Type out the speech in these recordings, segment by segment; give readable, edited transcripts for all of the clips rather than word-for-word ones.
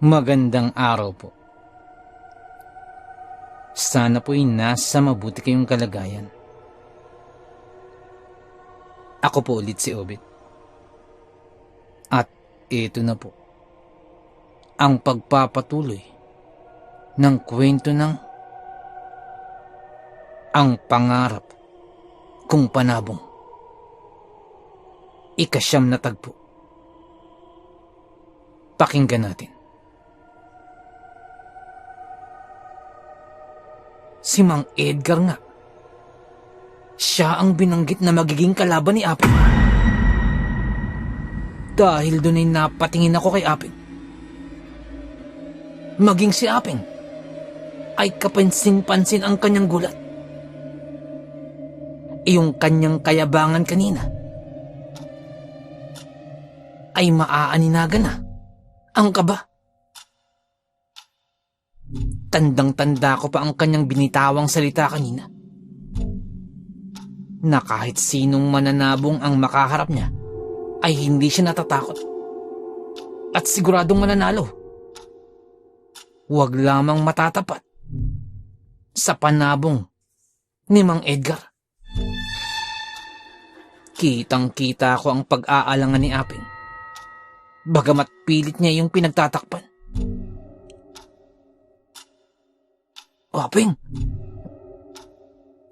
Magandang araw po. Sana po'y nasa mabuti kayong kalagayan. Ako po ulit si Obit. At ito na po, ang pagpapatuloy ng kwento ng Ang Pangarap Kong Panabong. Ika-9 na tagpo. Pakinggan natin. Si Mang Edgar nga. Siya ang binanggit na magiging kalaban ni Aping. Dahil doon ay napatingin ako kay Aping. Maging si Aping ay kapansin-pansin ang kanyang gulat. Iyong kanyang kayabangan kanina ay maaaninaga na ang kaba. Tandang-tanda ko pa ang kanyang binitawang salita kanina, na kahit sinong mananabong ang makaharap niya ay hindi siya natatakot at siguradong mananalo. Huwag lamang matatapat sa panabong ni Mang Edgar. Kitang-kita ko ang pag-aalangan ni Aping, bagamat pilit niya yung pinagtatakpan. Aping,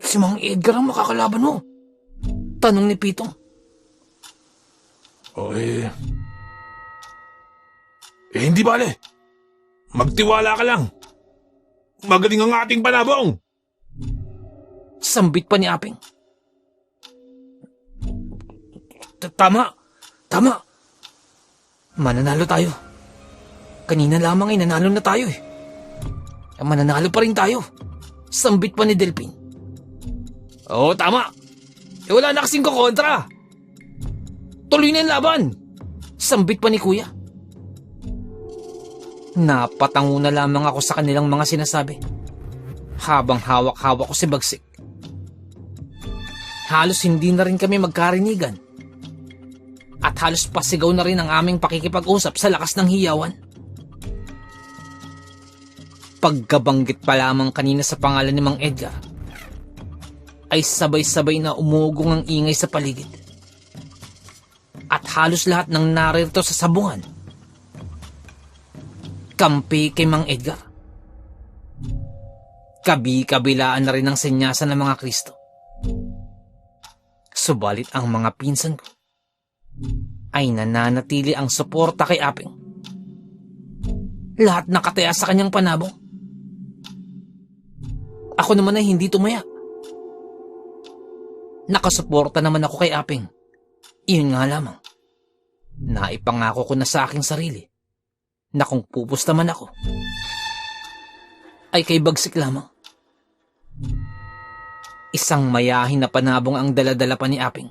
si Mang Edgar ang makakalaban mo. Tanong ni Pitong. Hindi bale. Magtiwala ka lang. Magaling ang ating panabong. Sambit pa ni Aping. Tama. Mananalo tayo. Kanina lamang ay nanalo na tayo eh. Mananalo pa rin tayo. Sambit pa ni Delphin. Oo, tama. Wala na kasing kukontra. Tuloy na yung laban. Sambit pa ni Kuya. Napatango na lamang ako sa kanilang mga sinasabi habang hawak-hawak ko si Bagsik. Halos hindi na rin kami magkarinigan at halos pasigaw na rin ang aming pakikipag-usap sa lakas ng hiyawan. Pagkabanggit pa lamang kanina sa pangalan ni Mang Edgar, ay sabay-sabay na umugong ang ingay sa paligid. At halos lahat ng naririto sa sabungan, kampi kay Mang Edgar. Kabi-kabilaan na rin ang senyasan ng mga Kristo. Subalit ang mga pinsan ko ay nananatili ang suporta kay Aping. Lahat nakataya sa kanyang panabong. Ako naman ay hindi tumaya. Nakasuporta naman ako kay Aping. Iyon nga lamang, naipangako ko na sa aking sarili na kung pupusta man ako, ay kay Bagsik lamang. Isang mayahin na panabong ang daladala pa ni Aping.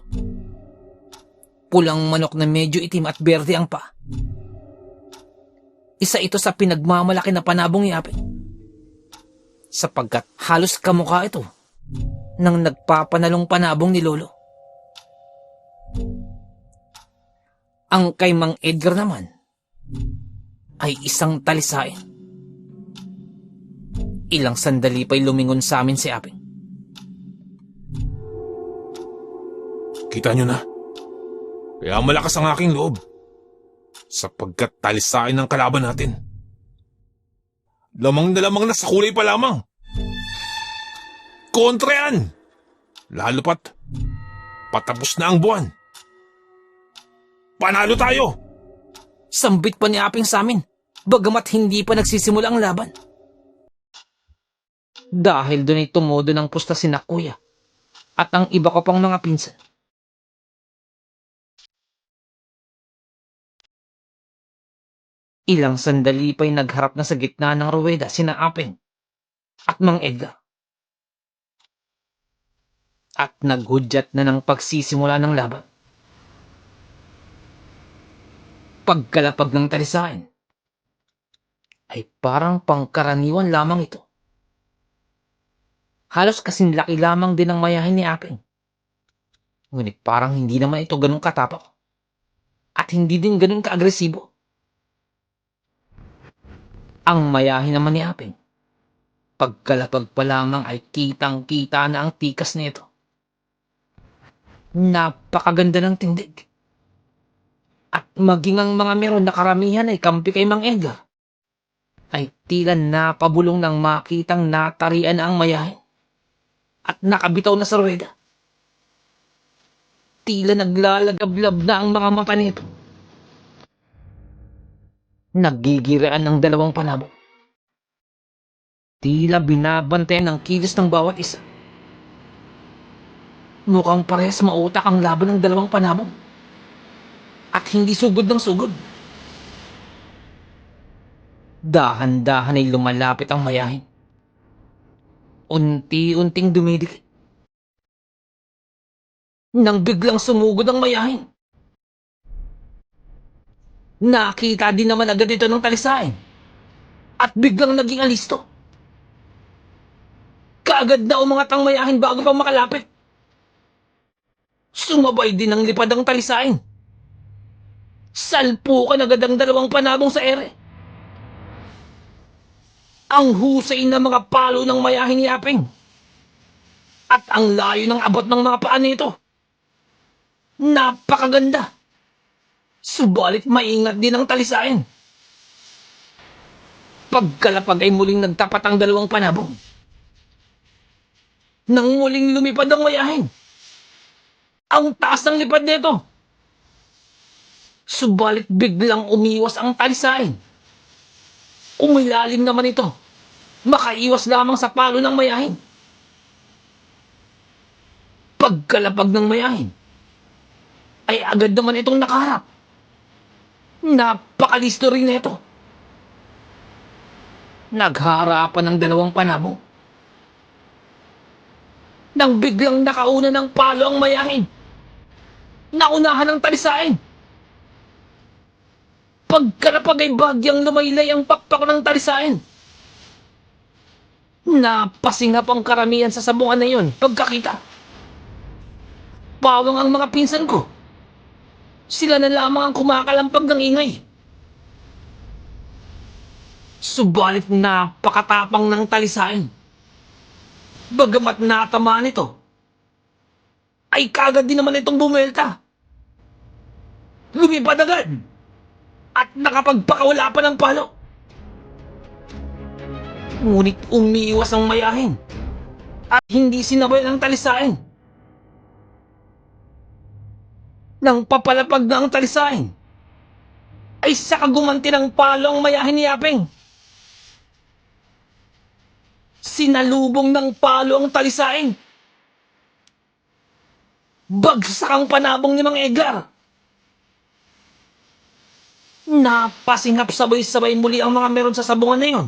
Pulang manok na medyo itim at berde ang paa. Isa ito sa pinagmamalaki na panabong ni Aping, sapagkat halos kamukha ito ng nagpapanalong panabong ni Lolo. Ang kay Mang Edgar naman ay isang talisain. Ilang sandali pa'y lumingon sa amin si Aping. Kita nyo na. Kaya malakas ang aking loob, sapagkat talisain ng kalaban natin. Lamang na sa kulay pa lamang. Kontra yan! Lalo pat patapos na ang buwan. Panalo tayo! Sambit pa ni Aping sa amin, bagamat hindi pa nagsisimula ang laban. Dahil doon ay tumodo ng pusta sina Kuya at ang iba ko pang mga pinsan. Ilang sandali pa'y nagharap na sa gitna ng ruweda sina Aping at Mang Edgar. At naghudyat na ng pagsisimula ng laban. Pagkalapag ng talisain, ay parang pangkaraniwan lamang ito. Halos kasing laki lamang din ang mayahin ni Aping. Ngunit parang hindi naman ito ganun katapak. At hindi din ganun kaagresibo. Ang mayahin naman ni Aping, pagkalapag pa lamang ay kitang-kita na ang tikas nito. Napakaganda ng tindig. At maging ang mga meron na karamihan ay kampi kay Mang Edgar, ay tila napabulong ng makitang natarian na ang mayahin at nakabitaw na sa ruweda. Tila naglalagablab na ang mga mata nito. Nagigiraan ng dalawang panabong. Tila binabantayan ng kilos ng bawat isa. Mukhang parehas mautak ang laban ng dalawang panabong. At hindi sugod ng sugod. Dahan-dahan ay lumalapit ang mayahin. Unti-unting dumidikit. Nang biglang sumugod ang mayahin. Nakita din naman agad ito ng talisain. At biglang naging alisto. Kaagad na umangat ang mayahin bago pa makalapit. Sumabay din ang lipad ang talisain. Salpukan agad ang dalawang panabong sa ere. Ang husay na mga palo ng mayahin ni Aping. At ang layo ng abot ng mga paa nito. Napakaganda. Subalit maingat din ang talisain. Pagkalapag ay muling nagtapat ang dalawang panabong. Nang muling lumipad ang mayahin. Ang taas ng lipad nito. Subalit biglang umiwas ang talisain. Umilalim naman ito. Makaiwas lamang sa palo ng mayahin. Pagkalapag ng mayahin, ay agad naman itong nakaharap. Napakalisto rin nito. Nagharapan ng dalawang panabong. Nang biglang nakauna ng palo ang mayahin, naunahan ng talisain. Pagkalapag ay bagyang lumaylay ang pakpak ng talisain. Napasingap ang karamihan sa sabungan na yun pagkakita. Pawang ang mga pinsan ko. Sila na lamang ang kumakalampag ng ingay. Subalit napakatapang ng talisain. Bagamat natamaan ito, ay kagad din naman itong bumelta. Lumipad agad at nakapagpakawala pa ng palo. Ngunit umiiwas ang mayahin at hindi sinabay ng talisain. Nang papalapag na ang talisain, ay saka gumanti ng palo ang mayahin ni Aping. Sinalubong ng palo ang talisain. Bagsak ang panabong ni Mang Edgar. Napasingap sabay-sabay muli ang mga meron sa sabungan na yon,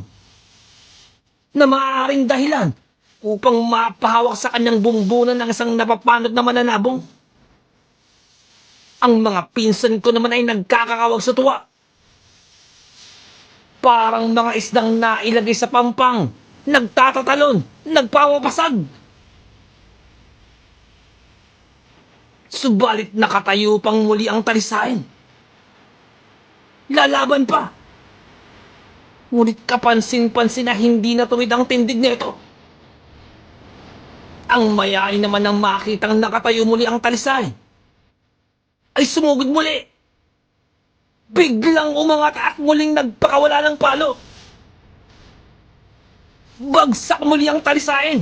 na maaaring dahilan upang mapahawak sa kanyang bumbunan ng isang napapanot na mananabong. Ang mga pinsan ko naman ay nagkakakawag sa tuwa. Parang mga isdang nailagay sa pampang, nagtatatalon, nagpapapasag. Subalit nakatayo pang muli ang talisain. Lalaban pa. Ngunit kapansin-pansin na hindi natuwid ang tindig nito. Ang mayain naman nang makitang nakatayo muli ang talisain, ay sumugod muli. Biglang umangat at muling nagpakawala ng palo. Bagsak muli ang talisain.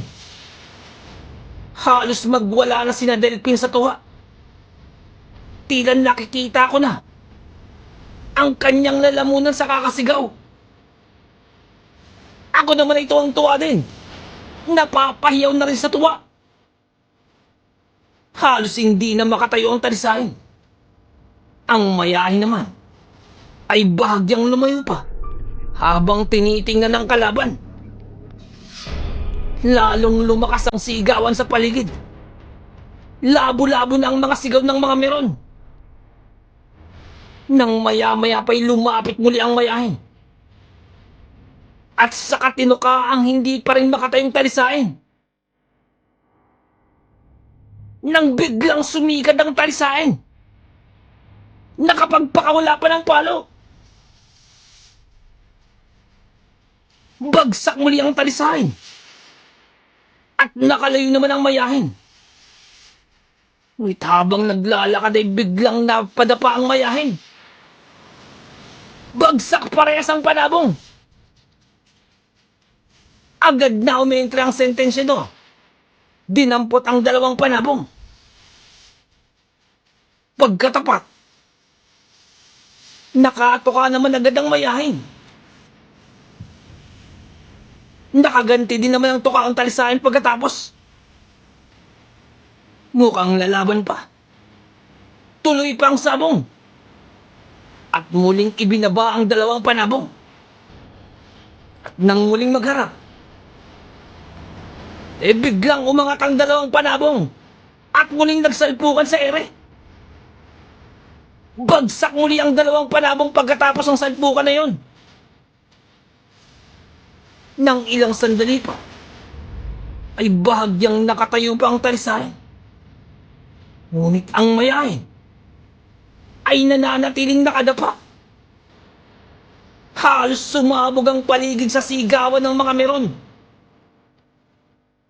Halos magwala na sina Delpin sa tuwa. Tila nakikita ko na ang kanyang lalamunan sa kakasigaw. Ako naman ay tuwang-tuwa din. Napapahiyaw na rin sa tuwa. Halos hindi na makatayo ang talisain. Ang mayahin naman ay bahagyang lumayo pa habang tinitingnan ng kalaban. Lalong lumakas ang sigawan sa paligid. Labo-labo na ang mga sigaw ng mga meron. Nang maya-maya pa'y lumapit muli ang mayahin. At saka tinuka ang hindi pa rin makatayong talisain. Nang biglang sumikad ang talisain, nakapagpakawala pa ng palo. Bagsak muli ang talisain. At nakalayo naman ang mayahin. Ngunit habang naglalakad ay biglang napadapa ang mayahin. Bagsak parehas ang panabong. Agad na umentra ang sentensyado. Dinampot ang dalawang panabong. Pagkatapat, nakatoka naman agad ang mayahin. Nakaganti din naman ang tuka ang talisain pagkatapos. Mukhang lalaban pa. Tuloy pa ang sabong. At muling ibinaba ang dalawang panabong. At nang muling magharap, biglang umangat ang dalawang panabong at muling nagsalpukan sa ere. Bagsak muli ang dalawang panabong pagkatapos ng salpukan na yon. Nang ilang sandali pa, ay bahagyang nakatayo pa ang talisayan. Ngunit ang mayahin ay nananatiling nakadapa. Halos sumabog ang paligid sa sigawan ng mga meron.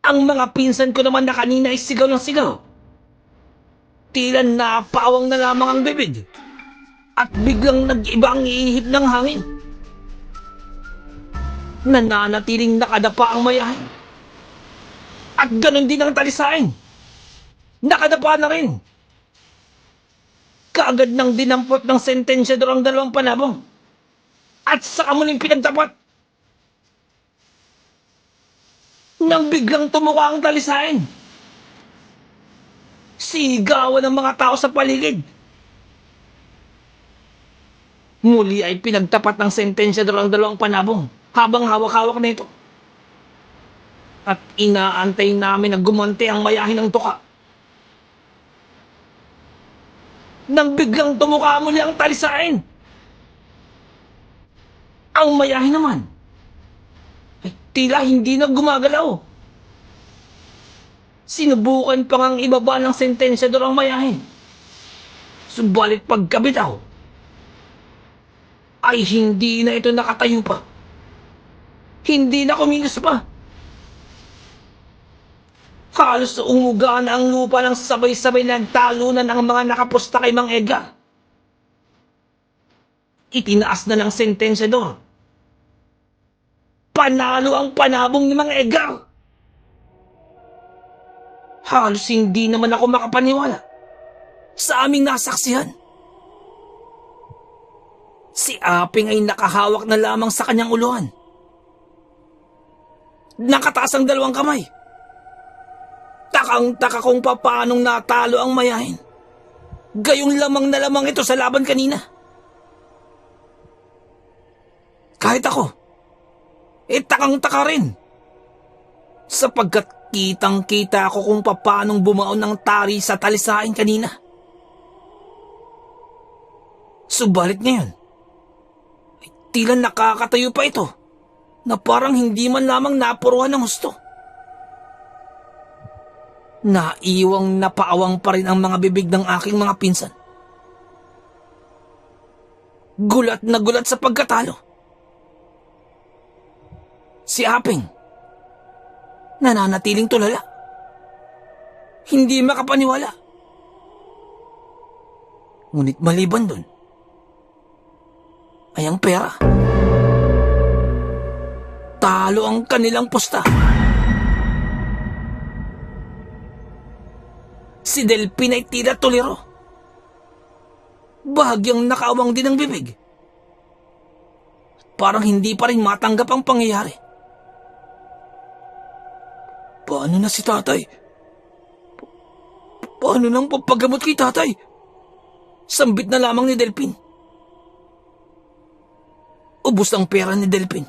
Ang mga pinsan ko naman na kanina ay sigaw ng sigaw. Tila napawang na lamang ang bibig at biglang nag-iba ang ihip ng hangin. Nananatiling nakadapa ang mayahin. At ganun din ang talisain. Nakadapa na rin. Kaagad nang dinampot ng sentensyador ang dalawang panabong. At saka muling pinagtapat. Nang biglang tumuka ang talisain. Sigawan ng mga tao sa paligid. Muli ay pinagtapat ng sentensyador ang dalawang panabong habang hawak-hawak na ito. At inaantay namin na gumanti ang mayahin ng tuka. Nang biglang tumuka muli ang talisain. Ang mayahin naman ay tila hindi na gumagalaw. Sinubukan pa ngang ibaba ng sentensyador ang mayahin. Subalit pagkabitaw, ay hindi na ito nakatayo pa. Hindi na kumilos pa. Halos umuga na ang lupa ng sabay-sabay nagtalunan ang mga nakapusta kay Mang Edgar. Itinaas na ng sentensyador. Panalo ang panabong ni Mang Edgar. Halos hindi naman ako makapaniwala sa aming nasaksihan. Si Aping ay nakahawak na lamang sa kanyang uluhan. Nakataas ang dalawang kamay. Takang-taka kung paanong natalo ang mayahin. Gayong lamang na lamang ito sa laban kanina. Kahit ako, takang-taka rin. Sapagkat kitang-kita ako kung paanong bumaon ng tari sa talisain kanina. Subalit ngayon, tila nakakatayo pa ito na parang hindi man lamang napuruhan ng husto. Naiwang napaawang pa rin ang mga bibig ng aking mga pinsan. Gulat na gulat sa pagkatalo. Si Aping, nananatiling tulala. Hindi makapaniwala. Ngunit maliban dun, ay ang pera. Talo ang kanilang pusta. Si Delpin ay tila tuliro. Bahagyang nakaawang din ang bibig. Parang hindi pa rin matanggap ang pangyayari. Paano na si tatay? Paano nang papagamot kay tatay? Sambit na lamang ni Delpin. Ubus ang pera ni Delpin.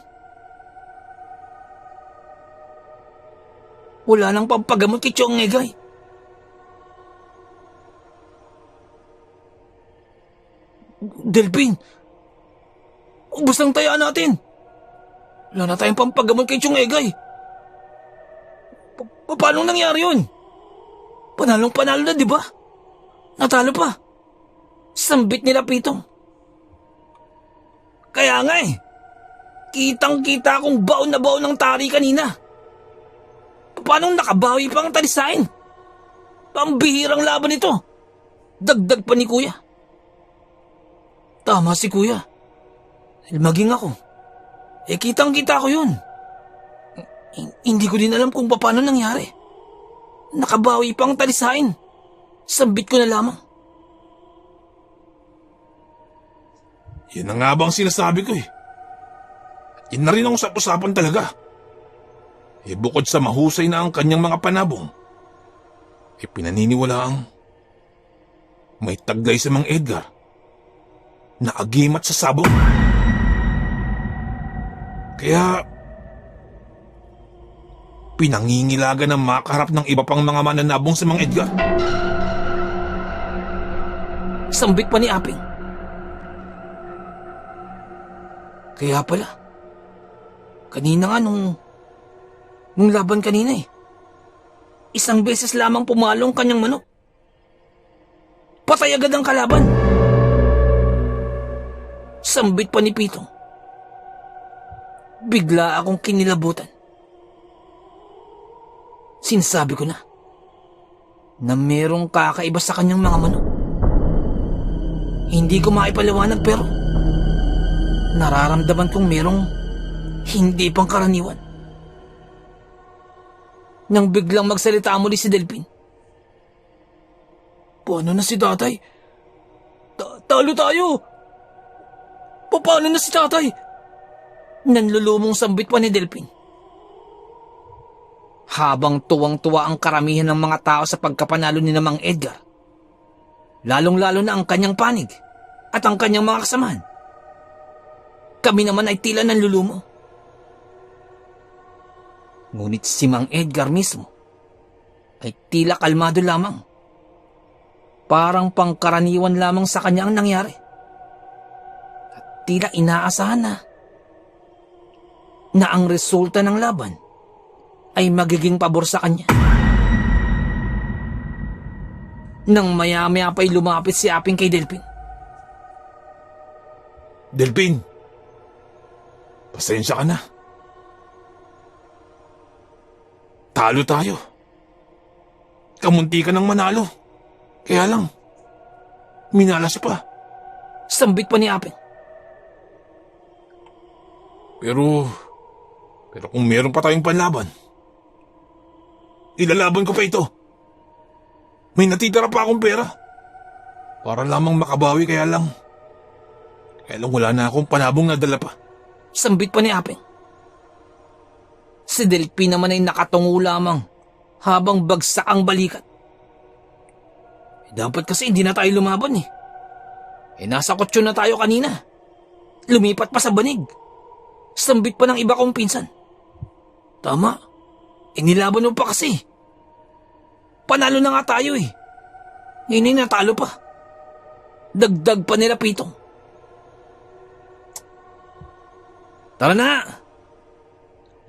Wala nang pampagamot kay Chong Egay. Delpin, ubus ang taya natin. Wala na tayong pampagamot kay Chong Egay. Paano nangyari yun? Panalong-panalo na, di ba? Natalo pa. Sambit nila Pitong. Kaya nga Kitang-kita akong baon na baon ng tari kanina. Paano nakabawi pa ang talisain? Pambihirang laban ito. Dagdag pa ni Kuya. Tama si Kuya. Maging ako. Kitang-kita ko yun. Hindi ko din alam kung paano nangyari. Nakabawi pa ang talisain. Sambit ko na lamang. Yan na nga ba ang sinasabi ko eh. Yan na rin ang usap-usapan talaga. Bukod sa mahusay na ang kanyang mga panabong, pinaniniwalaang may taglay sa Mang Edgar na agimat sa sabong. Kaya pinangingilaga na makaharap ng iba pang mga mananabong sa Mang Edgar. Sambit pa ni Aping. Kaya pala, kanina nga nung laban kanina isang beses lamang pumalong kanyang manok. Patay agad ang kalaban. Sambit pa ni Pitong. Bigla akong kinilabutan. Sinasabi ko na merong kakaiba sa kanyang mga manok. Hindi ko maipaliwanag pero nararamdaman kong merong hindi pangkaraniwan. Nang biglang magsalita muli si Delpin. Paano na si tatay? Talo tayo! Paano na si tatay? Nanlulumong sambit pa ni Delpin. Habang tuwang-tuwa ang karamihan ng mga tao sa pagkapanalo ni Mang Edgar, lalong-lalo na ang kanyang panig at ang kanyang mga kasamahan, kami naman ay tila nanlulumo. Ngunit si Mang Edgar mismo ay tila kalmado lamang. Parang pangkaraniwan lamang sa kanya ang nangyari. At tila inaasahan na ang resulta ng laban ay magiging pabor sa kanya. Nang maya-maya pa'y lumapit si Aping kay Delpin. Delpin, pasensya ka na. Talo tayo. Kamunti ka ng manalo. Kaya lang, minalas pa. Sambit pa ni Aping. Pero kung meron pa tayong panlaban, ilalaban ko pa ito. May natitira pa akong pera. Para lamang makabawi kaya lang wala na akong panabong nadala pa. Sambit pa ni Aping. Si Delpin naman ay nakatungo lamang habang bagsak ang balikat. Dapat kasi hindi na tayo lumaban nasa kotse na tayo kanina. Lumipat pa sa banig. Sambit pa ng iba kong pinsan. Tama. Nilaban mo pa kasi. Panalo na nga tayo Ngayon ay natalo pa. Dagdag pa nila Pitong. Tara na.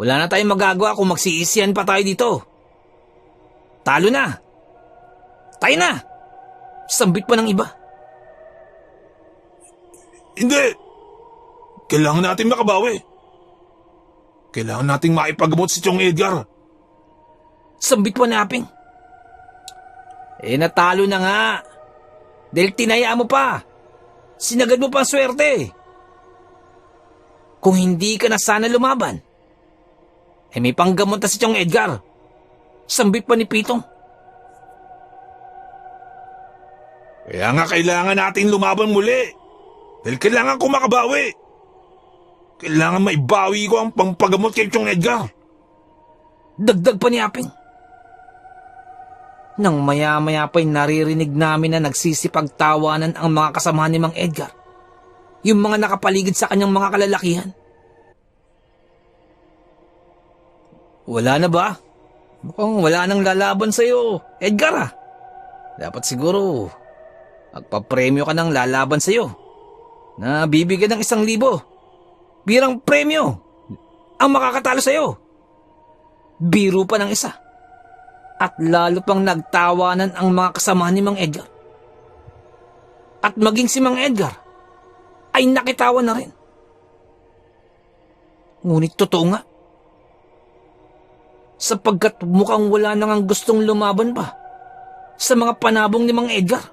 Wala na tayong magagawa kung magsiisiyan pa tayo dito. Talo na. Tayo na. Sambit pa ng iba. Hindi. Kailangan natin makabawi. Kailangan nating maipagamot si Chong Edgar. Sambit pa ni Aping. Natalo na nga. Dahil tinaya mo pa. Sinagad mo pa ang swerte. Kung hindi ka na sana lumaban, may panggamot na si Chong Edgar. Sambit pa ni Pitong. Kaya nga kailangan natin lumaban muli. Dahil kailangan ko makabawi. Kailangan maibawi ko ang pangpagamot kay Chong Edgar. Dagdag pa ni Aping. Nang maya-maya pa'y naririnig namin na nagsisipagtawanan ang mga kasamahan ni Mang Edgar. Yung mga nakapaligid sa kanyang mga kalalakihan. Wala na ba? Mukhang wala nang lalaban sa'yo, Edgar Dapat siguro magpapremyo ka ng lalaban sa'yo na bibigyan ng 1,000 birang premyo ang makakatalo sa'yo. Biro pa ng isa. At lalo pang nagtawanan ang mga kasamahan ni Mang Edgar. At maging si Mang Edgar ay nakitawan na rin. Ngunit totoo nga. Sapagkat mukhang wala na ngang gustong lumaban pa sa mga panabong ni Mang Edgar.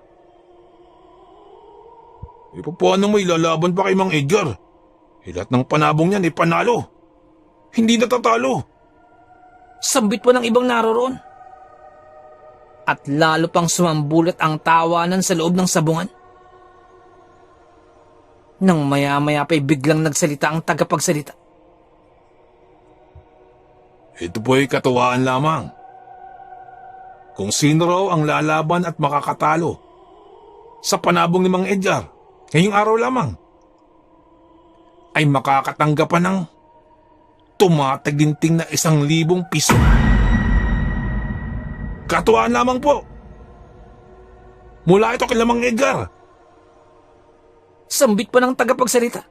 E paano mo ilalaban pa kay Mang Edgar? Lahat ng panabong niyan ay panalo. Hindi natatalo. Sambit pa ng ibang naroroon. At lalo pang sumambulat ang tawanan sa loob ng sabungan. Nang maya-maya pa'y biglang nagsalita ang tagapagsalita. Ito po ay katuwaan lamang. Kung sino raw ang lalaban at makakatalo sa panabong ni Mang Edgar ngayong araw lamang, ay makakatanggap pa ng tumataginting na 1,000 piso. Katuwaan lamang po. Mula ito kay Mang Edgar. Sambit pa ng tagapagsalita.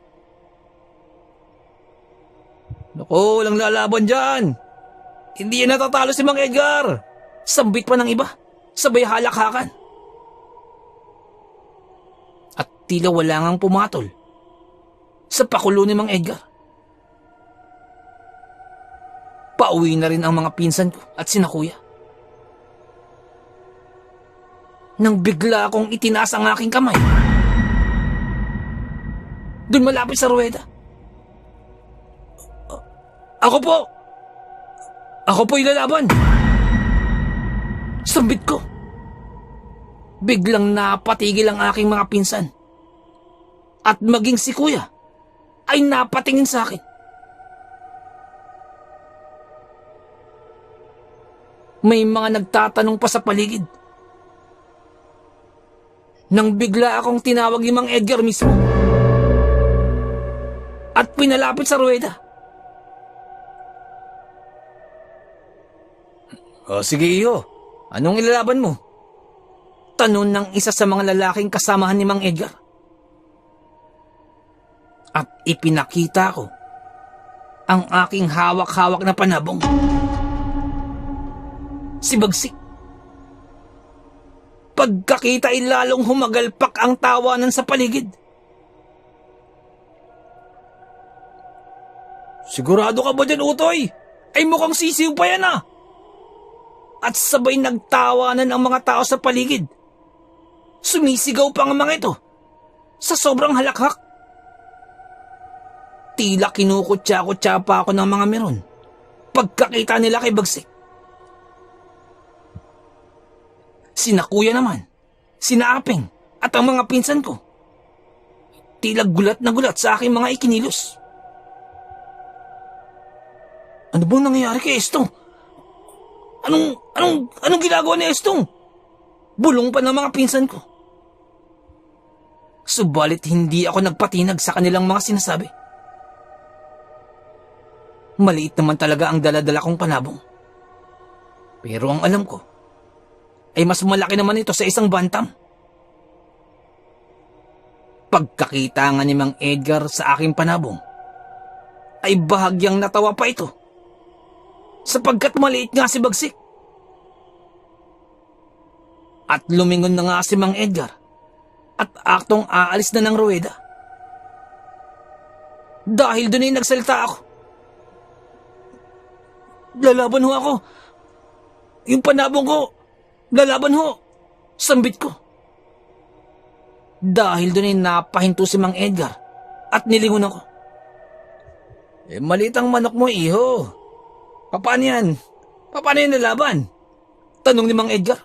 Naku, walang lalaban dyan. Hindi yan natatalo si Mang Edgar. Sambit pa ng iba. Sabay halakhakan. At tila wala ngang pumatol sa pakulo ni Mang Edgar. Pauwi na rin ang mga pinsan ko at sina kuya. Nang bigla akong itinaas ang aking kamay, doon malapit sa ruweda. Ako po! Ako po ilalaban! Sambit ko. Biglang napatigil ang aking mga pinsan. At maging si kuya ay napatingin sa akin. May mga nagtatanong pa sa paligid. Nang bigla akong tinawag ni Mang Edgar mismo at pinalapit sa ruweda. O sige iyo, anong ilalaban mo? Tanong ng isa sa mga lalaking kasamahan ni Mang Edgar. At ipinakita ko ang aking hawak-hawak na panabong. Si Bagsik. Pagkakita ay lalong humagalpak ang tawanan sa paligid. Sigurado ka ba dyan, Utoy? Ay mukhang sisiw pa yan ah! At sabay nagtawanan ang mga tao sa paligid. Sumisigaw pa ang mga ito sa sobrang halakhak. Tila kinukutya-kutya pa ako ng mga meron pagkakita nila kay Bagsik. Sina kuya naman, sina Apeng at ang mga pinsan ko. Tila gulat na gulat sa aking mga ikinilos. Ano bang nangyayari kay Estong? Anong ginagawa ni Estong? Bulong pa ng mga pinsan ko. Subalit hindi ako nagpatinag sa kanilang mga sinasabi. Maliit naman talaga ang dala-dala kong panabong. Pero ang alam ko, ay mas malaki naman ito sa isang bantam. Pagkakita nga ni Mang Edgar sa aking panabong, ay bahagyang natawa pa ito, sapagkat maliit nga si Bagsik. At lumingon na nga si Mang Edgar, at aktong aalis na ng ruweda. Dahil doon ay nagsalita ako. Lalaban ho ako. Yung panabong ko, lalaban ho. Sambit ko. Dahil doon ay napahinto si Mang Edgar at nilingon ako. Maliit ang manok mo, iho. Paano yan? Paano yan lalaban? Tanong ni Mang Edgar.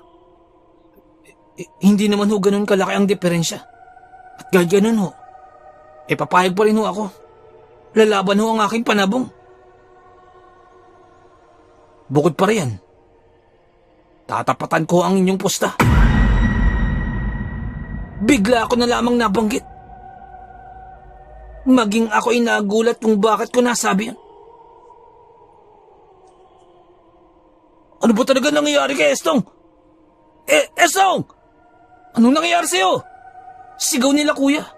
Hindi naman ho ganun kalaki ang diferensya. At kahit ganun ho, papayag pa rin ho ako. Lalaban ho ang aking panabong. Bukod pa riyan, tatapatan ko ang inyong pusta. Bigla ako na lamang nabanggit. Maging ako ay nagulat kung bakit ko nasabi yan. Ano ba talaga nangyayari kay Estong? Estong! Anong nangyayari sa'yo? Sigaw nila kuya.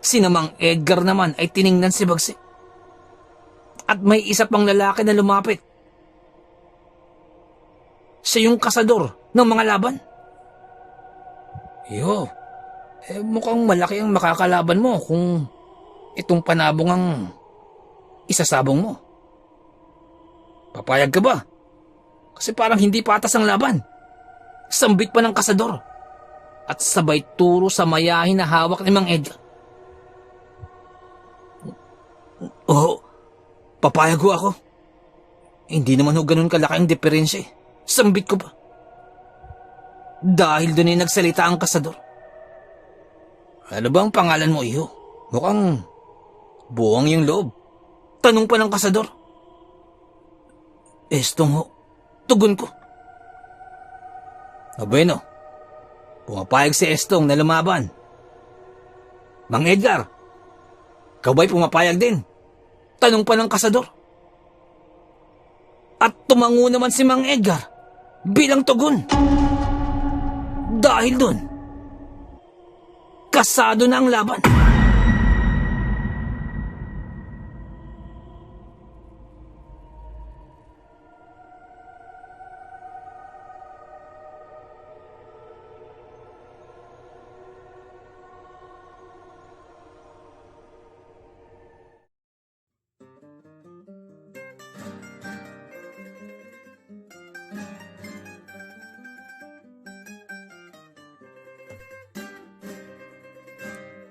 Sinamang Edgar naman ay tiningnan si Bagsik. At may isa pang lalaki na lumapit. Siya yung kasador ng mga laban. Mukhang malaki ang makakalaban mo kung itong panabong ang isasabong mo. Papayag ka ba? Kasi parang hindi patas ang laban. Sambit pa ng kasador. At sabay turo sa mayahin na hawak ni Mang Edgar. Oo, papayag ho ako. Hindi naman ho ganun kalaki ang diferensya eh. Sambit ko pa. Dahil doon ay nagsalita ang kasador. Ano ba ang pangalan mo, iho? Mukhang buwang yung loob. Tanong pa ng kasador. Estong ho, tugon ko. Bueno, pumapayag si Estong na lumaban. Mang Edgar, ikaw ba'y pumapayag din? Tanong pa ng kasador. At tumango naman si Mang Edgar bilang tugon. Dahil dun, kasado na ang laban.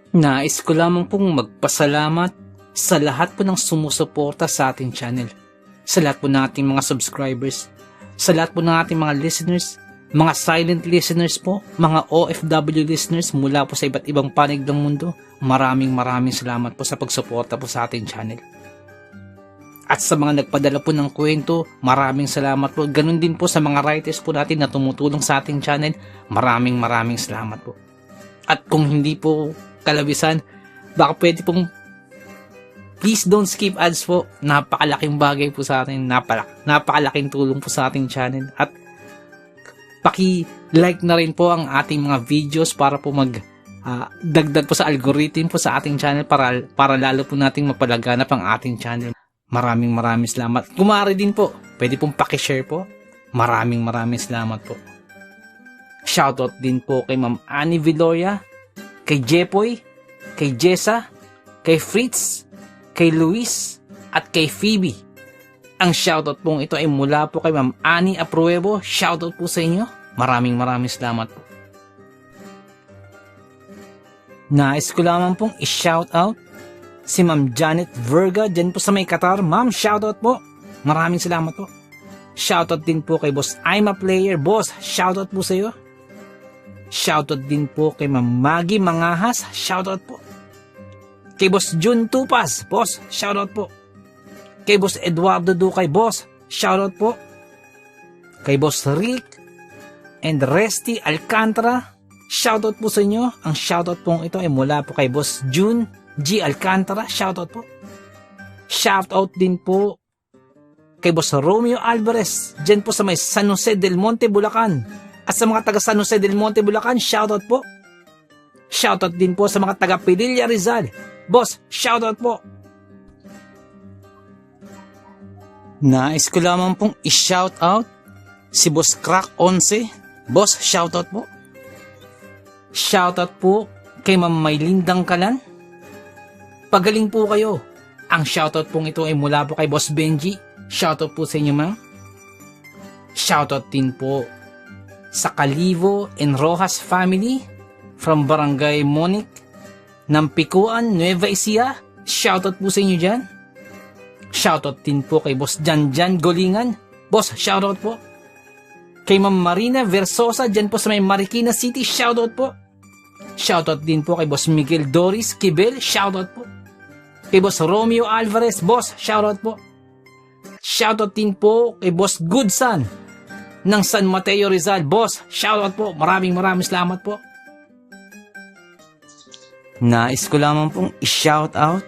Nais ko lamang pong magpasalamat sa lahat po ng sumusuporta sa ating channel, sa lahat po ng ating mga subscribers, sa lahat po ng ating mga listeners, mga silent listeners po, mga OFW listeners mula po sa iba't ibang panig ng mundo. Maraming salamat po sa pagsuporta po sa ating channel. At sa mga nagpadala po ng kwento, maraming salamat po. Ganun din po sa mga writers po natin na tumutulong sa ating channel. Maraming salamat po. At kung hindi po kalabisan, baka pwede pong please don't skip ads po. Napakalaking bagay po sa atin. Napakalaking tulong po sa ating channel. At paki-like na rin po ang ating mga videos para po dagdag po sa algorithm po sa ating channel para lalo po nating mapalaganap ang ating channel. Maraming salamat. Kumari din po, pwede pong paki-share po. Maraming salamat po. Shoutout din po kay Ma'am Annie Viloria, kay Jepoy, kay Jessa, kay Fritz, kay Luis, at kay Phoebe. Ang shoutout pong ito ay mula po kay Ma'am Annie Apruebo. Shoutout po sa inyo. Maraming salamat po. Nais ko lamang pong i-shoutout si Ma'am Janet Verga dyan po sa may Qatar. Ma'am, shoutout po. Maraming salamat po. Shoutout din po kay Boss I'm a Player. Boss, shoutout po sa iyo. Shoutout din po kay Ma'am Maggie Mangahas. Shoutout po. Kay Boss Jun Tupas. Boss, shoutout po. Kay Boss Eduardo Ducay. Boss, shoutout po. Kay Boss Rick and Resty Alcantara. Shoutout po sa inyo. Ang shoutout pong ito ay mula po kay Boss June G. Alcantara. Shoutout po. Shoutout din po kay Boss Romeo Alvarez. Diyan po sa may San Jose del Monte, Bulacan. At sa mga taga San Jose del Monte, Bulacan, shoutout po. Shoutout din po sa mga taga Pililla, Rizal. Boss, shoutout po. Nais ko lamang pong i-shoutout si Boss Crack 11. Boss, shoutout po. Shoutout po kay Ma'am Maylin Dangkalan. Pagaling po kayo. Ang shoutout pong ito ay mula po kay Boss Benji. Shoutout po sa inyo, ma'am. Shoutout din po sa Calivo and Rojas family from Barangay Monic ng Pikuan, Nueva Ecija. Shoutout po sa inyo dyan. Shoutout din po kay Boss Janjan Golingan. Boss, shoutout po. Kay Ma'am Marina Versosa dyan po sa may Marikina City. Shoutout po. Shoutout din po kay Boss Miguel Doris Kibel. Shoutout po. Kay Boss Romeo Alvarez. Boss, shoutout po. Shoutout din po kay Boss Goodson ng San Mateo Rizal. Boss, shoutout po. Maraming salamat po. Nais ko lamang pong i-shoutout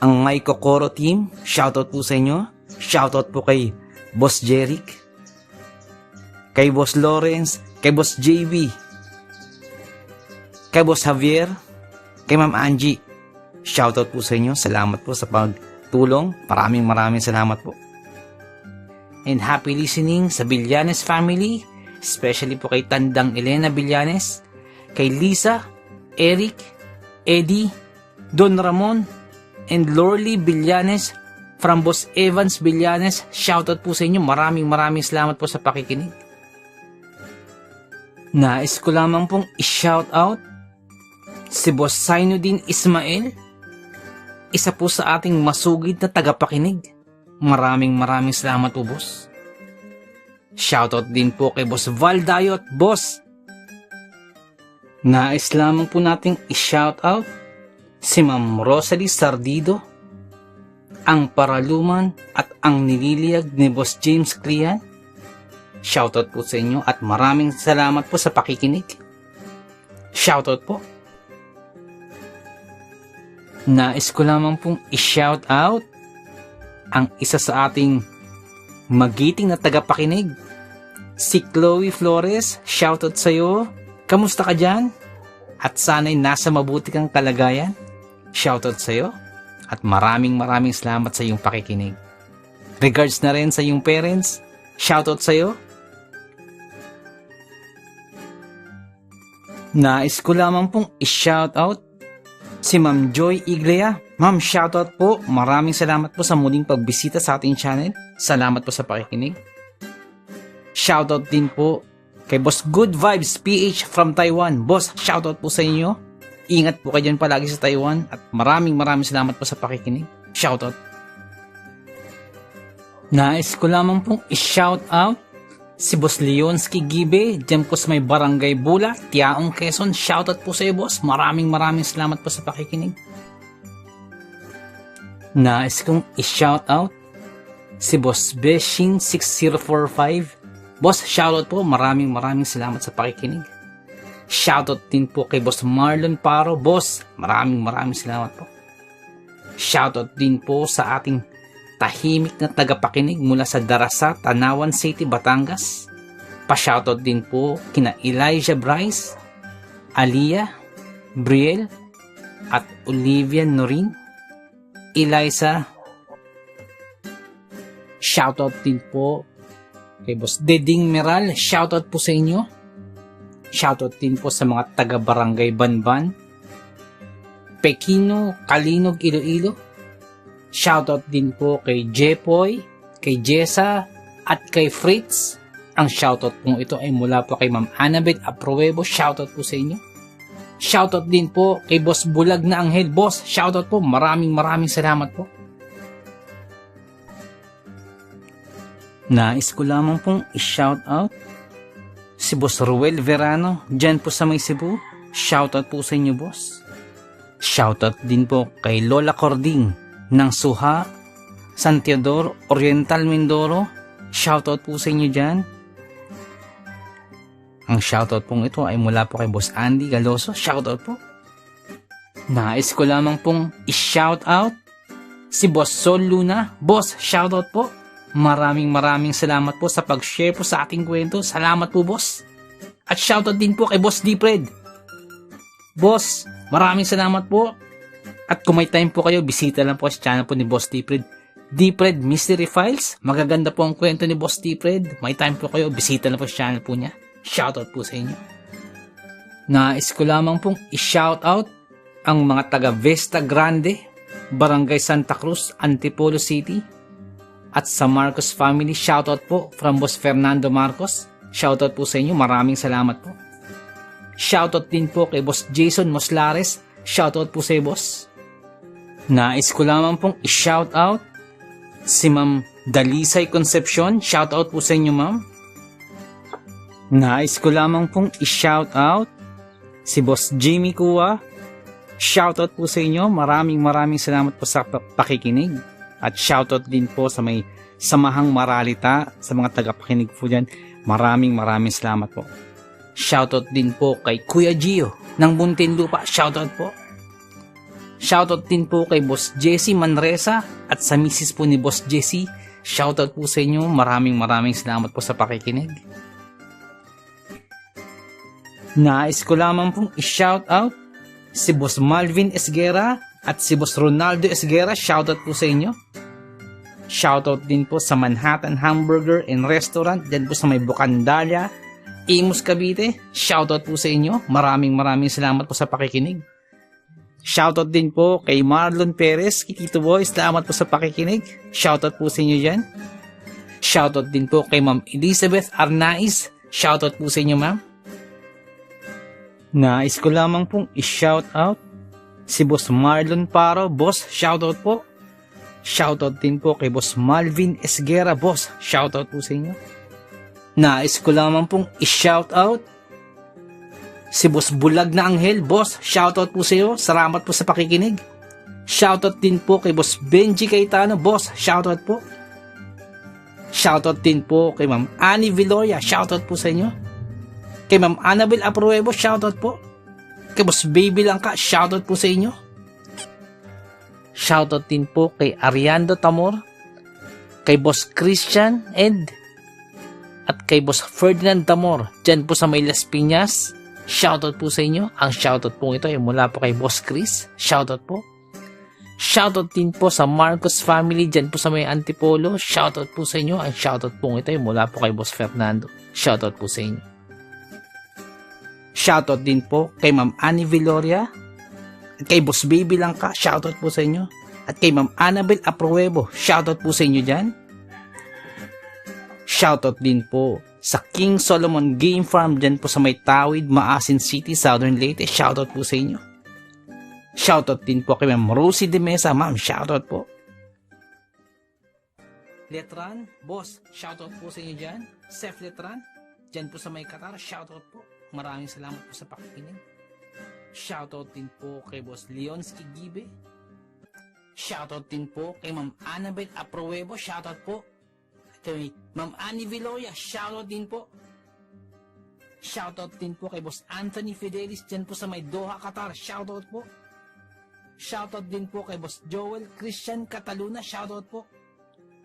ang My Kokoro team. Shoutout po sa inyo. Shoutout po kay Boss Jeric, kay Boss Lawrence, kay Boss JV, kay Boss Javier, kay Ma'am Angie. Shoutout po sa inyo. Salamat po sa pagtulong. Maraming salamat po. And happy listening sa Villanes family, especially po kay Tandang Elena Villanes, kay Lisa, Eric, Eddie, Don Ramon, and Lorly Villanes from Boss Evans Villanes. Shoutout po sa inyo. Maraming salamat po sa pakikinig. Nais ko lamang pong i-shoutout si Boss Sainuddin Ismail, isa po sa ating masugid na tagapakinig. Maraming salamat po, boss. Shoutout din po kay Boss Val Dayot, boss. Nais lamang po nating i-shoutout si Ma'am Rosalie Sardido, ang paraluman at ang nililiyag ni Boss James Clian. Shoutout po sa inyo at maraming salamat po sa pakikinig. Shoutout po. Nais ko lamang pong i-shoutout ang isa sa ating magiting na tagapakinig, si Chloe Flores. Shoutout sa iyo. Kamusta ka dyan? At sana'y nasa mabuti kang kalagayan. Shoutout sa iyo. At maraming salamat sa iyong pakikinig. Regards na rin sa iyong parents. Shoutout sa iyo. Nais ko lamang pong i-shoutout si Ma'am Joy Iglea. Ma'am, shoutout po. Maraming salamat po sa muling pagbisita sa ating channel. Salamat po sa pakikinig. Shoutout din po kay Boss Good Vibes PH from Taiwan. Boss, shoutout po sa inyo. Ingat po kayo dyan palagi sa Taiwan. At maraming salamat po sa pakikinig. Shoutout. Nais ko lamang pong i-shoutout si Boss Leonsky Gibe, dyan po sa may Barangay Bula, Tiaong, Quezon. Shoutout po sa iyo, boss. Maraming salamat po sa pakikinig. Nais kong i-shoutout si Boss Beshin 6045. Boss, shoutout po. Maraming salamat sa pakikinig. Shoutout din po kay Boss Marlon Paro. Boss, maraming salamat po. Shoutout din po sa ating tahimik na tagapakinig mula sa Darasa, Tanawan City, Batangas. Pa-shoutout din po kina Elijah Bryce, Aliyah, Briel, at Olivia Norin. Eliza, shoutout din po kay Boss Deding Meral. Shoutout po sa inyo. Shoutout din po sa mga taga-barangay Banban, Pekino, Kalinog, Iloilo. Shoutout din po kay Jepoy, kay Jessa, at kay Fritz. Ang shoutout po ito ay mula po kay Ma'am Annabeth Apruebo. Shoutout po sa inyo. Shoutout din po kay Boss Bulag na Anghel. Boss, shoutout po. Maraming salamat po. Nais ko lamang pong i-shoutout si Boss Ruel Verano, dyan po sa may Cebu. Shoutout po sa inyo, boss. Shoutout din po kay Lola Cording ng Suha, San Teodoro, Oriental, Mindoro. Shoutout po sa inyo dyan. Ang shoutout pong ito ay mula po kay Boss Andy Galoso. Shoutout po. Nais ko lamang pong i-shoutout si Boss Sol Luna. Boss, shoutout po. Maraming salamat po sa pag-share po sa ating kwento. Salamat po, boss. At shoutout din po kay Boss Dipred. Boss, maraming salamat po. At kung may time po kayo, bisita lang po sa channel po ni Boss Dipred. Dipred Mystery Files. Magaganda po ang kwento ni Boss Dipred. May time po kayo, bisita lang po sa channel po niya. Shoutout po sa inyo. Nais ko lamang pong i-shoutout ang mga taga Vesta Grande, Barangay Santa Cruz, Antipolo City, at sa Marcos family. Shoutout po from Boss Fernando Marcos. Shoutout po sa inyo. Maraming salamat po. Shoutout din po kay Boss Jason Moslares. Shoutout po sa iyo, boss. Nais ko lamang pong i-shoutout si Ma'am Dalisay Concepcion. Shoutout po sa inyo, ma'am. Nais ko lamang pong i-shoutout si Boss Jimmy Kua. Shoutout po sa inyo. Maraming salamat po sa pakikinig. At shoutout din po sa may Samahang Maralita, sa mga tagapakinig po dyan. Maraming salamat po. Shoutout din po kay Kuya Gio ng Muntinlupa. Shoutout po. Shoutout din po kay Boss Jesse Manresa at sa misis po ni Boss Jesse. Shoutout po sa inyo. Maraming salamat po sa pakikinig. Nais ko lamang pong i-shoutout si Boss Malvin Esguera at si Boss Ronaldo Esguera. Shoutout po sa inyo. Shoutout din po sa Manhattan Hamburger and Restaurant, dyan po sa may Bucandalia, Imus, Cavite. Shoutout po sa inyo. Maraming salamat po sa pakikinig. Shoutout din po kay Marlon Perez, kay Tito Boy, salamat po sa pakikinig. Shoutout po sa inyo dyan. Shoutout din po kay Ma'am Elizabeth Arnaiz, shoutout po sa inyo ma'am. Nais ko lamang pong i-shoutout si Boss Marlon Paro, boss, shoutout po. Shoutout din po kay Boss Malvin Esguera, boss, shoutout po sa inyo. Nais ko lamang pong i-shoutout si Boss Bulag na Anghel, boss, shoutout po sa iyo. Salamat po sa pakikinig. Shoutout din po kay Boss Benji Cayetano, boss, shoutout po. Shoutout din po kay Ma'am Annie Viloria, shoutout po sa inyo. Kay Ma'am Annabel Apruebo, shoutout po. Kay Boss Baby Langka, shoutout po sa inyo. Shoutout din po kay Ariando Tamor, kay Boss Christian Ed, at kay Boss Ferdinand Tamor, dyan po sa may Las Piñas. Shoutout po sa inyo. Ang shoutout po ito ay mula po kay Boss Chris. Shoutout po. Shoutout din po sa Marcos family dyan po sa may Antipolo. Shoutout po sa inyo. Ang shoutout po ito ay mula po kay Boss Fernando. Shoutout po sa inyo. Shoutout din po kay Ma'am Annie Viloria at kay Boss Baby Langka. Shoutout po sa inyo. At kay Ma'am Annabel Apruebo. Shoutout po sa inyo dyan. Shoutout din po sa King Solomon Game Farm dyan po sa may Tawid, Maasin City, Southern Leyte. Shoutout po sa inyo. Shoutout din po kay Ma'am Rosie de Mesa, ma'am, shoutout po. Letran, boss, shoutout po sa inyo dyan. Sef Letran, dyan po sa may Qatar, shoutout po. Maraming salamat po sa pakikinig. Shoutout din po kay Boss Leonsky Gibe. Shoutout din po kay Ma'am Annabel Apruebo, shoutout po. Kay Ma'am Annie Viloria, shoutout din po. Shoutout din po kay Boss Anthony Fidelis dyan po sa may Doha, Qatar, shoutout po. Shoutout din po kay Boss Joel Christian Cataluna, shoutout po.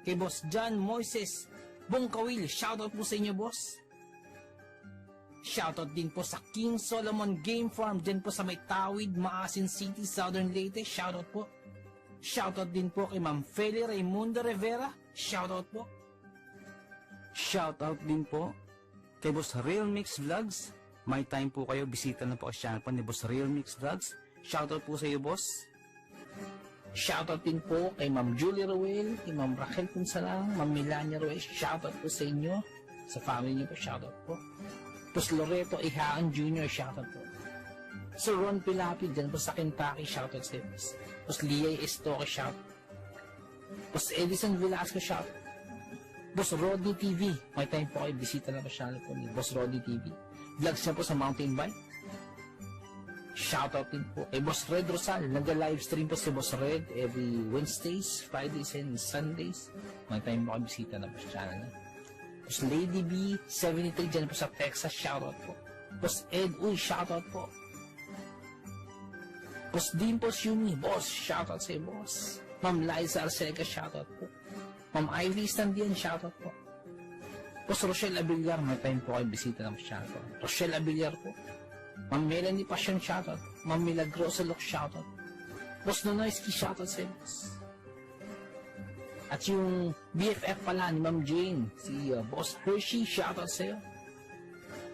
Kay Boss John Moises Bongkawil, shoutout po sa inyo, boss. Shoutout din po sa King Solomon Game Farm dyan po sa may Tawid, Maasin City, Southern Leyte, shoutout po. Shoutout din po kay Ma'am Feli Raimundo Rivera, shoutout po. Shoutout din po kay Boss Real Mix Vlogs. May time po kayo, bisita na po ang channel po ni Boss Real Mix Vlogs. Shoutout po sa iyo, boss. Shoutout din po kay Ma'am Julie Ruel, kay Ma'am Raquel Punsalang, Ma'am Melania Ruel, shoutout po sa inyo. Sa family niyo po, shoutout po. Boss Loreto Ihaan Jr., shoutout po. Sir Ron Pilapi, dyan po sa Kentucky, shoutout sa iyo, boss. Boss Liay Estoque, shoutout. Boss Edison Velasco, shoutout. Boss Rodney TV, may time po kayo, bisita na po channel po ni Boss Rodney TV. Vlogs niya po sa mountain bike. Shoutout din po kay Boss Red Rosal. Nag-livestream po si Boss Red every Wednesdays, Fridays, and Sundays. May time po kayo, bisita na po sa channel niya. Boss Lady B, 73 dyan po sa Texas, shoutout po. Boss Ed Uy, shoutout po. Boss Dimples Yumi, boss, shoutout sa iyo, boss. Ma'am Liza Arcega, shoutout po. Ma'am Ivy Standian, shoutout po. Boss Rochelle Abiliar, may time po kayo, bisita na po sa channel po. Rochelle Abiliar po. Ma'am Melanie Passion, shoutout. Ma'am Milagrosa Look, shoutout. Boss Nonoyski, shoutout sa iyo, boss. At yung BFF pala ni Ma'am Jane, si Boss Hershey, shoutout sa iyo.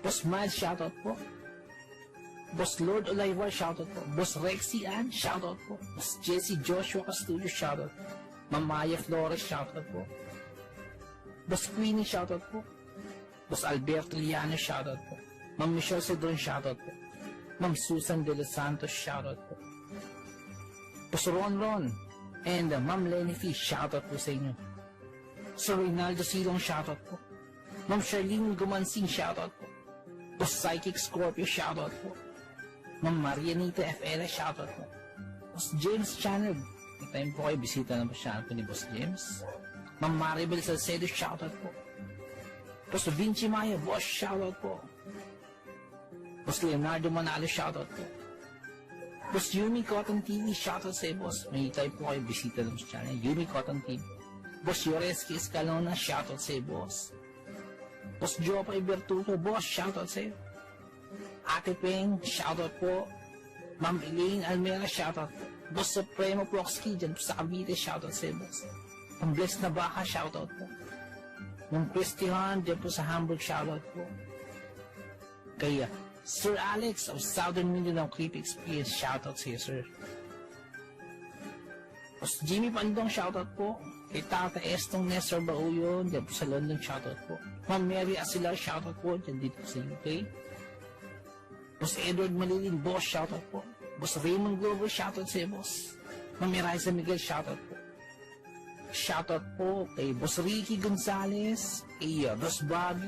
Boss Miles, shoutout po. Boss Lord Olivar, shoutout po. Boss Rexy Ann, shoutout po. Boss Jessie Joshua Castillo, shoutout po. Ma'am Maya Flores, shoutout po. Boss Queenie, shoutout po. Boss Alberto Liano, shoutout po. Ma'am Michelle Cedron, shoutout po. Ma'am Susan De Los Santos, shoutout po. Boss Ron and Ma'am Lenny Fish, shoutout po sa inyo. Sir Reynaldo Silong, shoutout po. Ma'am Charlene Gumansing, shoutout po. Boss Psychic Scorpio, shoutout po. Ma'am Marianita FL, shoutout po. Boss James Channel, may time po kayo, bisita na po channel po ni Boss James. Ma'am Maribel Salcedo, shoutout po. Boss Vinci Maya, boss, shoutout po. Boss Leonardo Manalo, shoutout po. Boss Yumi Cotton TV, shoutout sa iyo, boss. May time po kayo, bisita na po sa channel, Yumi Cotton TV. Boss Yoreski Escalona, shoutout sa iyo, boss. Boss Jopay Bertuto, boss, shoutout sa iyo. Ate Peng, shoutout po. Ma'am Elaine Almera, shoutout po. Boss Supremo Proxky, dyan po sa Cavite, shoutout sa iyo, boss. Ang Blessed na Baka, shoutout po. Ma'am Christian, dyan po sa Hamburg, shoutout po. Kaya Sir Alex of Southern Mindanao Creep Experience, shoutout sa iyo, sir. Boss Jimmy Pandong, shoutout po. Kay Tata Estong Nestor Bauyon, dyan po sa London, shoutout po. Ma'am Mary Asilar, shoutout po, dyan dito sa UK. Boss Edward Malilin, boss, shoutout po. Boss Raymond Glover, shoutout sa boss. Ma'am Eliza Miguel, shoutout po. Shoutout po kay Boss Ricky Gonzalez, kay Boss Bobby,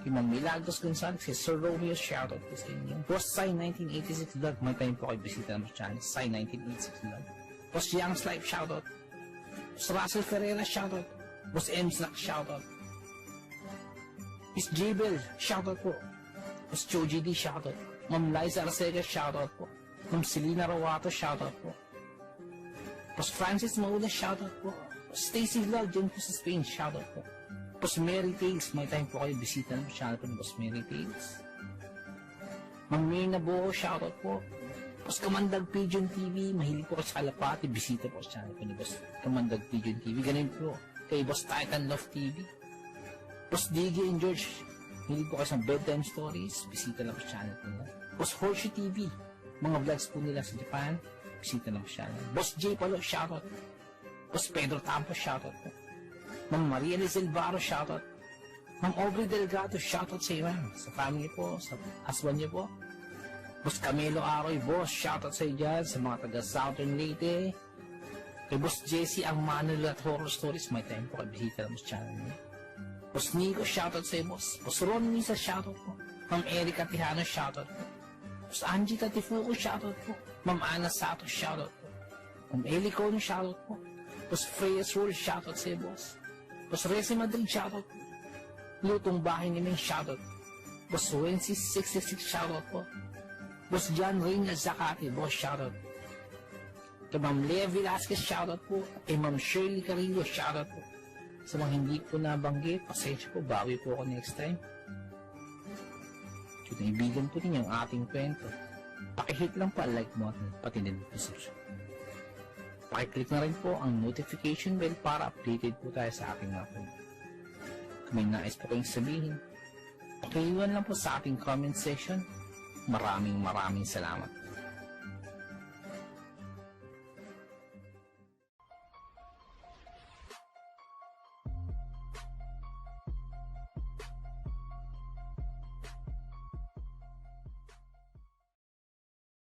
kay Ma'am Milagros Gonzalez, kay Sir Romeo, shoutout po sa inyo. Boss Sai 1986 Vlog, may time po kayo bisita naman sa channel, Sai 1986 Vlog. Boss Young's Life, shoutout. Boss Russell Ferreira, shoutout. Boss M. Slack, shoutout. Miss Jabel, shoutout po. Boss Choji D, shoutout. Ma'am Liza Arcega, shoutout po. Ma'am Selena Rawato, shoutout po. Boss Francis Maula, shoutout po. Boss Stacy Vlog, dyan po sa Spain, shoutout po. Boss Mary Tales, may time po kayo bisita ng channel po ni Boss Mary Tales. Ma'am Mirna Buo, shoutout po. Boss Kamandag Pigeon TV, mahilig po kayo sa kalapati, bisita po sa channel po ni Boss Kamandag Pigeon TV. Ganun po kay Boss Titan Love TV. Boss Diggy and George, mahilig po kayo sa bedtime stories, bisita lang po sa channel po nila. Boss Horseshoe TV, mga vlogs po nila sa Japan, bisita lang po sa channel. Boss J. Palo, shoutout. Boss Pedro Tampo, shoutout po. Ma'am Maria Lizel Barro, shoutout. Ma'am Aubrey Delgado, shoutout sa iyo, sa family po, sa husband niyo po. Boss Camilo Aroy, boss, shoutout sa iyo dyan, sa mga taga Southern Leyte. Kay Boss Jesse ang Manuel at Horror Stories, may time po kayo bisita lang sa channel niya. Boss Nico, shoutout sa iyo, boss. Boss Ron Misa, shoutout po. Ma'am Erika Tijano, shoutout po. Boss Angie Tatifuco, shoutout po. Ma'am Ana Sato, shoutout po. Ma'am Eli Cono, shoutout po. Boss Freyas Roll, shoutout sa iyo, boss. Boss Resi Madrid, shoutout po. Lutong Bahay ni Ming, shoutout po. Boss Wences 666, shoutout po. Boss John Reina Zacate, boss, shoutout. Kay Ma'am Lea Velasquez, shoutout po. Kay Ma'am Shirley Carrillo, shoutout po. Sa mga hindi ko nabanggit, pasensya po, bawi po ako next time. Kung naibigan po ninyo ang ating kwento, pakihit lang po ang like button, pati din po subscribe. Pakiclick na rin po ang notification bell para updated po tayo sa ating mga kwento. Kung may nais po kayong sabihin, pakiiwan lang po sa ating comment section. Maraming salamat.